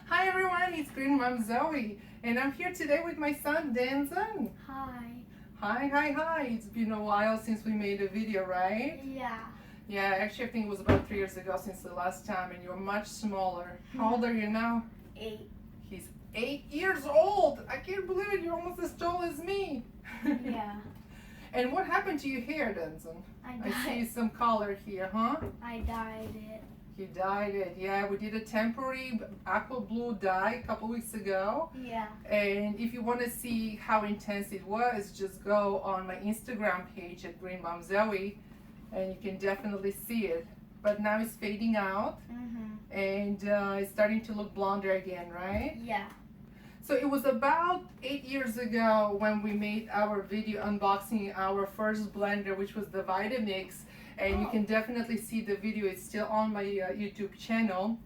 Hi everyone, it's GreenMomZoe, and I'm here today with my son Denzin. Hi. Hi. It's been a while since we made a video, right? Yeah. Yeah, actually I think it was about 3 years ago since the last time, and you're much smaller. How old are you now? 8. He's 8 years old! I can't believe it, you're almost as tall as me. Yeah. And what happened to your hair, Denzin? I see some color here, huh? I dyed it. You dyed it, yeah. We did a temporary aqua blue dye a couple weeks ago. Yeah. And if you want to see how intense it was, just go on my Instagram page at GreenMomZoe, and you can definitely see it. But now it's fading out, and it's starting to look blonder again, right? Yeah. So it was about 8 years ago when we made our video unboxing our first blender, which was the Vitamix. And you can definitely see the video. It's still on my YouTube channel.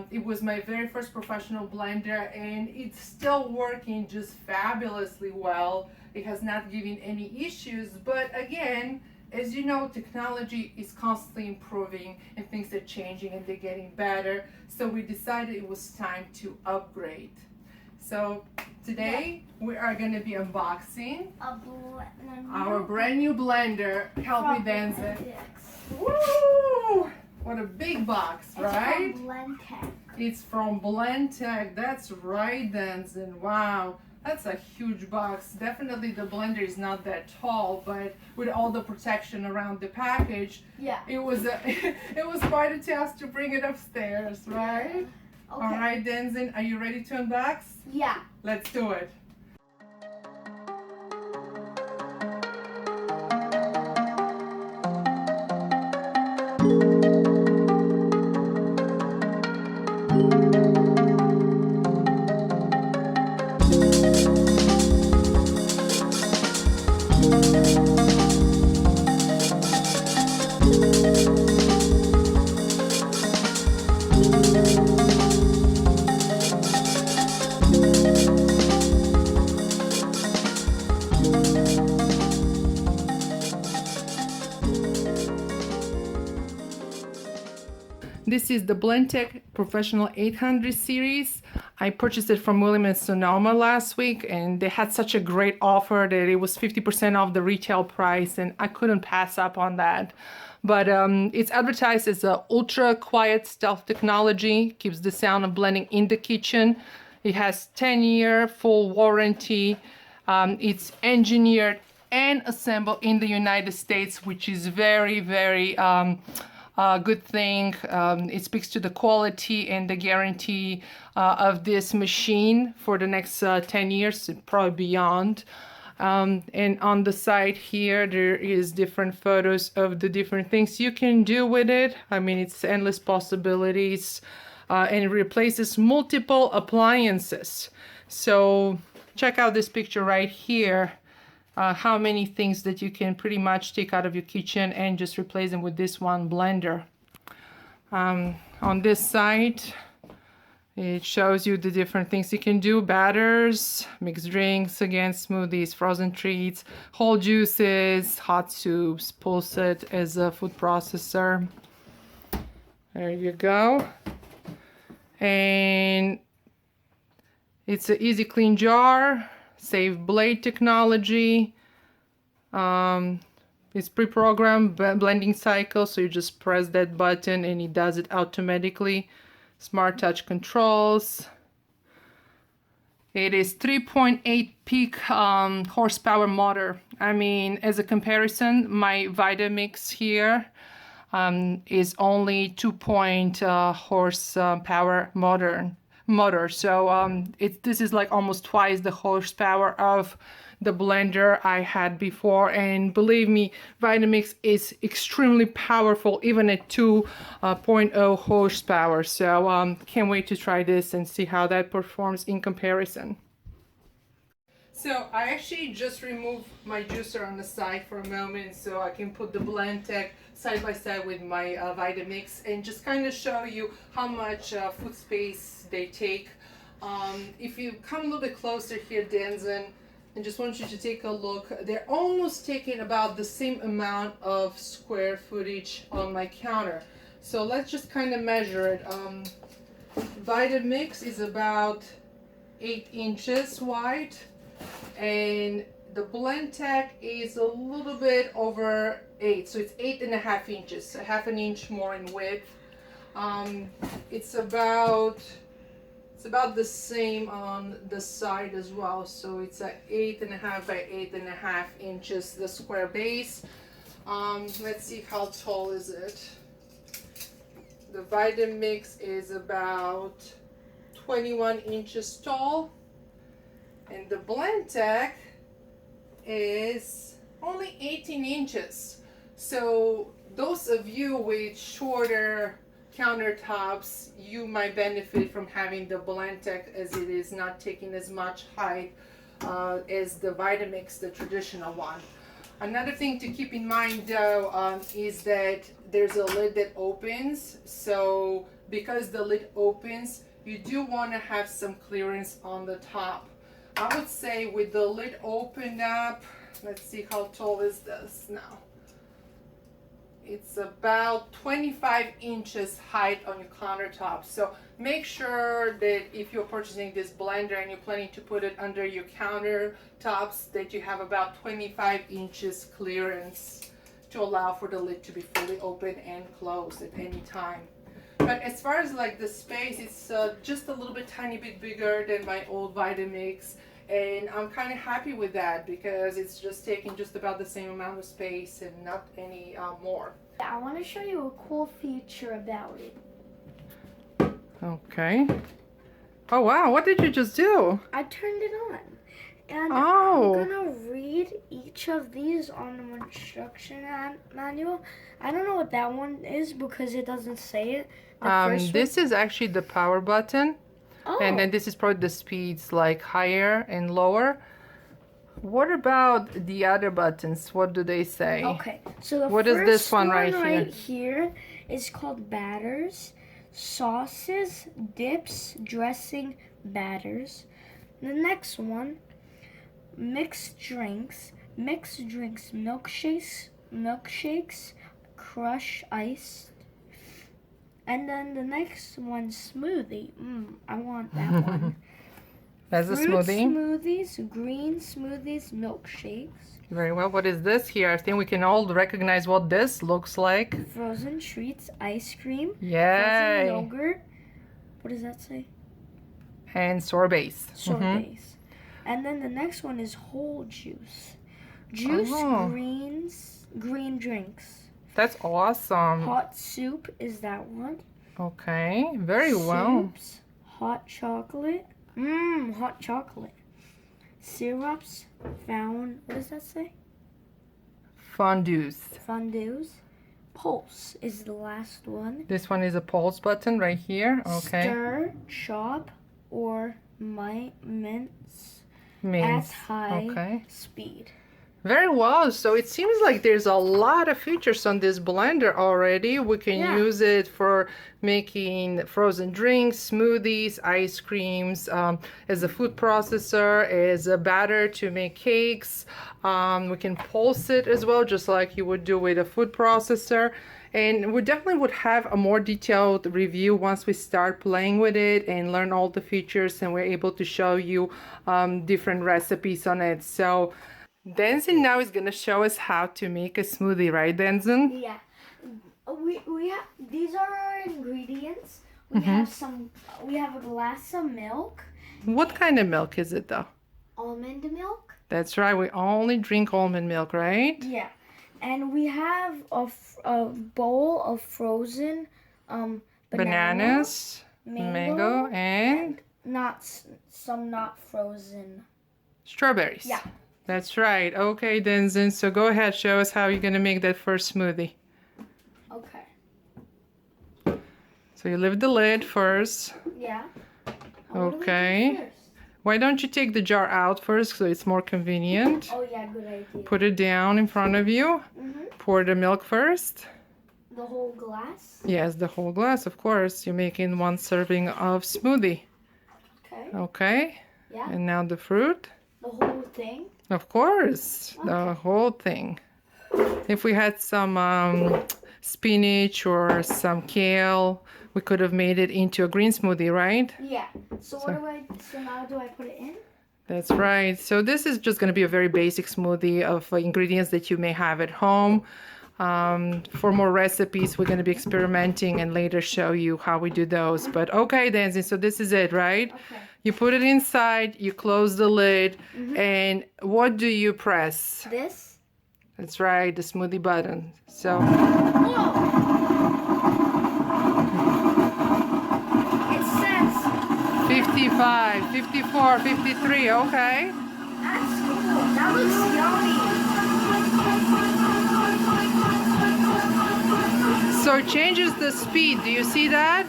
It was my very first professional blender, and it's still working just fabulously well. It has not given any issues, but again, as you know, technology is constantly improving and things are changing and they're getting better. So we decided it was time to upgrade. So today we are going to be unboxing our brand new blender. Help me, Denzin. Woo! What a big box, right? It's from BLENDTEC. It's from BLendTec. That's right, Denzin. Wow, that's a huge box. Definitely the blender is not that tall, but with all the protection around the package, yeah, it was quite a task to bring it upstairs, right? Okay. All right, Denzin, are you ready to unbox? Yeah. Let's do it. This is the Blendtec Professional 800 series. I purchased it from Williams & Sonoma last week, and they had such a great offer that it was 50% off the retail price, and I couldn't pass up on that. But it's advertised as a ultra quiet stealth technology, keeps the sound of blending in the kitchen. It has 10-year full warranty. It's engineered and assembled in the United States, which is very good thing. It speaks to the quality and the guarantee of this machine for the next 10 years, probably beyond. And on the side here, there is different photos of the different things you can do with it. I mean, it's endless possibilities, and it replaces multiple appliances. So check out this picture right here. How many things that you can pretty much take out of your kitchen and just replace them with this one blender. On this side, it shows you the different things you can do: batters, mixed drinks, again, smoothies, frozen treats, whole juices, hot soups, pulse it as a food processor. There you go. And it's an easy clean jar. Save blade technology. It's pre-programmed blending cycle, so you just press that button and it does it automatically. Smart touch controls. It is 3.8 peak horsepower motor. I mean, as a comparison, my Vitamix here is only 2 horsepower motor. So this is like almost twice the horsepower of the blender I had before, and believe me, Vitamix is extremely powerful even at 2.0 horsepower. So can't wait to try this and see how that performs in comparison. So I actually just removed my juicer on the side for a moment so I can put the BLendTec side by side with my Vitamix and just kind of show you how much food space they take. If you come a little bit closer here, Denzin, and just want you to take a look, they're almost taking about the same amount of square footage on my counter. So let's just kind of measure it. Vitamix is about 8 inches wide, and the Blendtec is a little bit over 8, so it's 8.5 inches, so half an inch more in width. It's about the same on the side as well, so it's at 8.5 by 8.5 inches, the square base. Let's see, how tall is it? The Vitamix is about 21 inches tall, and the Blendtec is only 18 inches. So those of you with shorter countertops, you might benefit from having the Blendtec, as it is not taking as much height as the Vitamix, the traditional one. Another thing to keep in mind though is that there's a lid that opens, so because the lid opens, you do want to have some clearance on the top. I would say with the lid opened up, let's see, how tall is this now? It's about 25 inches height on your countertop. So make sure that if you're purchasing this blender and you're planning to put it under your countertops, that you have about 25 inches clearance to allow for the lid to be fully open and closed at any time. But as far as like the space, it's just a little bit tiny bit bigger than my old Vitamix, and I'm kind of happy with that because it's just taking just about the same amount of space and not any more. I want to show you a cool feature about it. Okay. Oh wow, what did you just do? I turned it on. And Oh. I'm gonna read each of these on the instruction manual. I don't know what that one is because it doesn't say it. The first This is actually the power button. one? And then this is probably the speeds, like higher and lower. What about the other buttons? What do they say? Okay, so the What is first this one right here? here is called batters, sauces, dips, dressing, batters. The next one, mixed drinks, milkshakes, crush ice. And then the next one, smoothie. I want that one. That's a Fruit smoothie. smoothies, green smoothies, milkshakes, Very well. What is this here? I think we can all recognize what this looks like. frozen treats, ice cream, frozen Yay! yogurt. What does that say? And sorbets. Sorbets. And then the next one is whole juice. Juice, Oh. green drinks. That's awesome. Hot soup is that one. Okay, very well. Soups, hot chocolate. Hot chocolate. Syrups, what does that say? Fondues. Fondues. Pulse is the last one. This one is a pulse button right here. Okay. Stir, chop, or mince at Means. high Okay. speed. Very well. So it seems like there's a lot of features on this blender already. We can Yeah. use it for making frozen drinks, smoothies, ice creams, as a food processor, as a batter to make cakes. We can pulse it as well, just like you would do with a food processor. And we definitely would have a more detailed review once we start playing with it and learn all the features, and we're able to show you different recipes on it. So Denzin now is gonna show us how to make a smoothie, right, Denzin? Yeah. We have, these are our ingredients. We have a glass of milk, What kind of milk is it though? almond milk. That's right, we only drink almond milk, right? Yeah. And we have a bowl of frozen Bananas, mango, and not frozen. strawberries. Yeah. That's right. Okay, Denzin, so go ahead, show us how you're gonna make that first smoothie. Okay. So you lift the lid first. Yeah. Okay. Why don't you take the jar out first so it's more convenient? Oh yeah, good idea. Put it down in front of you. Pour the milk first. The whole glass. Yes, the whole glass, of course. You're making one serving of smoothie. Okay. Okay. Yeah. And now the fruit. The whole thing. Of course, the whole thing. If we had some spinach or some kale, we could have made it into a green smoothie, right? Yeah. So now do I put it in? That's right. So this is just going to be a very basic smoothie of ingredients that you may have at home. For more recipes, we're going to be experimenting and later show you how we do those. But okay, Denzin, so this is it, right? Okay. You put it inside, you close the lid, and what do you press? This? That's right, the smoothie button. So, Whoa! It says 55, 54, 53, okay. that's cool. That looks yummy. So it changes the speed. Do you see that?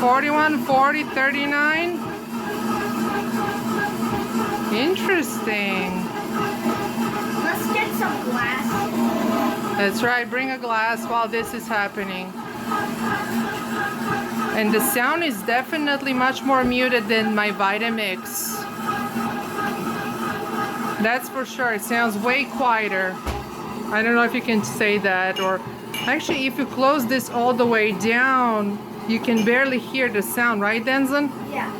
41, 40, 39. Interesting. Let's get some glass. That's right. Bring a glass while this is happening. And the sound is definitely much more muted than my Vitamix. That's for sure. It sounds way quieter. I don't know if you can say that, or actually if you close this all the way down, you can barely hear the sound, right, Denzin? Yeah.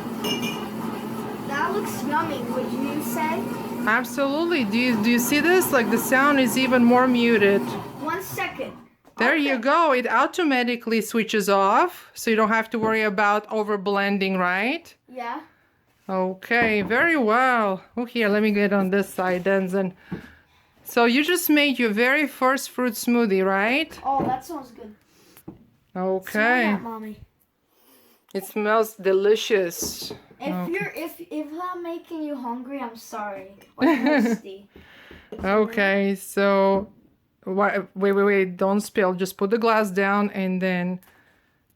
That looks yummy, would you say? Absolutely. Do you see this? Like the sound is even more muted. 1 second. There Okay. you go. It automatically switches off, so you don't have to worry about over blending, right? Yeah. Okay, very well. Oh, here, let me get on this side, Denzin. So you just made your very first fruit smoothie, right? Oh, that sounds good. Okay. Smell that, Mommy. It smells delicious. If I'm making you hungry, I'm sorry. Or thirsty. Okay, so wait, don't spill. Just put the glass down and then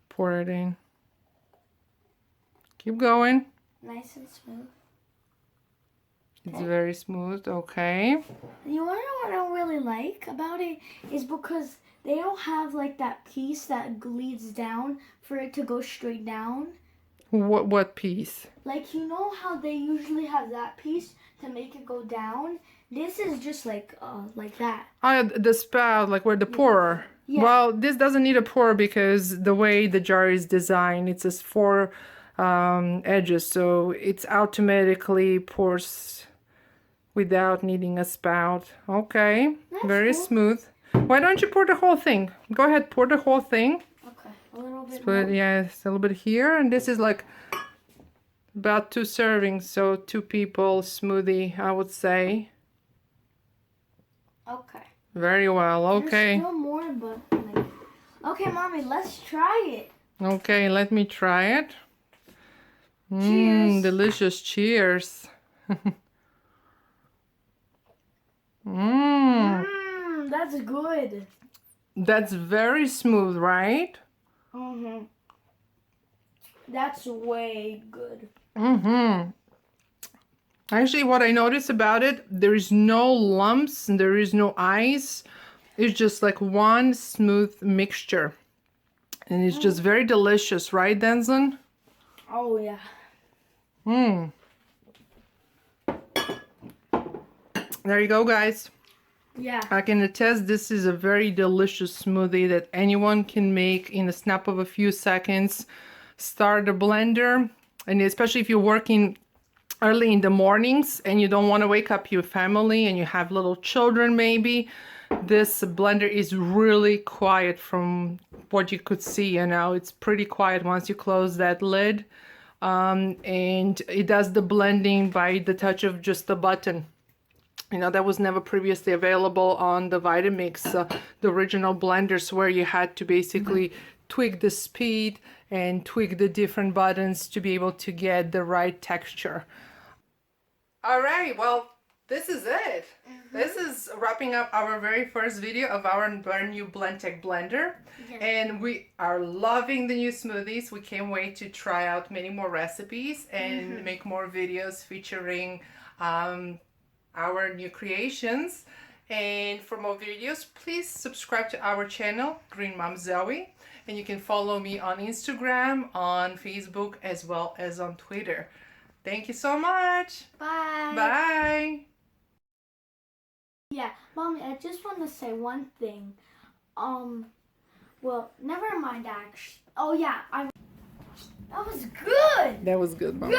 pour it in. Keep going. Nice and smooth. It's very smooth. Okay. You wanna know what I don't really like about it is because they don't have like that piece that leads down for it to go straight down. What piece? Like, you know how they usually have that piece to make it go down? This is just like that. Oh, the spout, like where the pourer. Yeah. Well, this doesn't need a pour because the way the jar is designed, it's just 4 edges, so it's automatically pours without needing a spout. Okay, That's very cool. smooth. Why don't you pour the whole thing? Go ahead, pour the whole thing. Okay, a little bit Put, more. yes, a little bit here, and this is like about 2 servings, so 2 people smoothie, I would say. Okay. Very well. Okay. There's still more, but like... Okay, Mommy, let's try it. Okay, let me try it. Cheers. Delicious. Cheers. Mmm. That's good. That's very smooth, right? Mhm. That's way good. Mm-hmm. Actually, what I noticed about it, there is no lumps and there is no ice. It's just like one smooth mixture. And it's just very delicious, right, Denzin? Oh, yeah. Mmm. There you go, guys. Yeah. I can attest this is a very delicious smoothie that anyone can make in a snap of a few seconds. Start a blender, and especially if you're working early in the mornings and you don't want to wake up your family and you have little children maybe, this blender is really quiet from what you could see. You know, it's pretty quiet once you close that lid, and it does the blending by the touch of just the button. You know, that was never previously available on the Vitamix, the original blenders, where you had to basically tweak the speed and tweak the different buttons to be able to get the right texture. All right, well, this is it. This is wrapping up our very first video of our brand new Blendtec blender. Yeah. And we are loving the new smoothies. We can't wait to try out many more recipes and make more videos featuring our new creations. And for more videos, please subscribe to our channel, GreenMomZoe, and you can follow me on Instagram, on Facebook, as well as on Twitter. Thank you so much. Bye. Bye. Yeah, Mommy, I just want to say one thing. Well, never mind. Actually, oh yeah, that was good. That was good, Mama.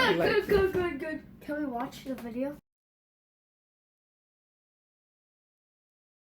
Good. Can we watch the video?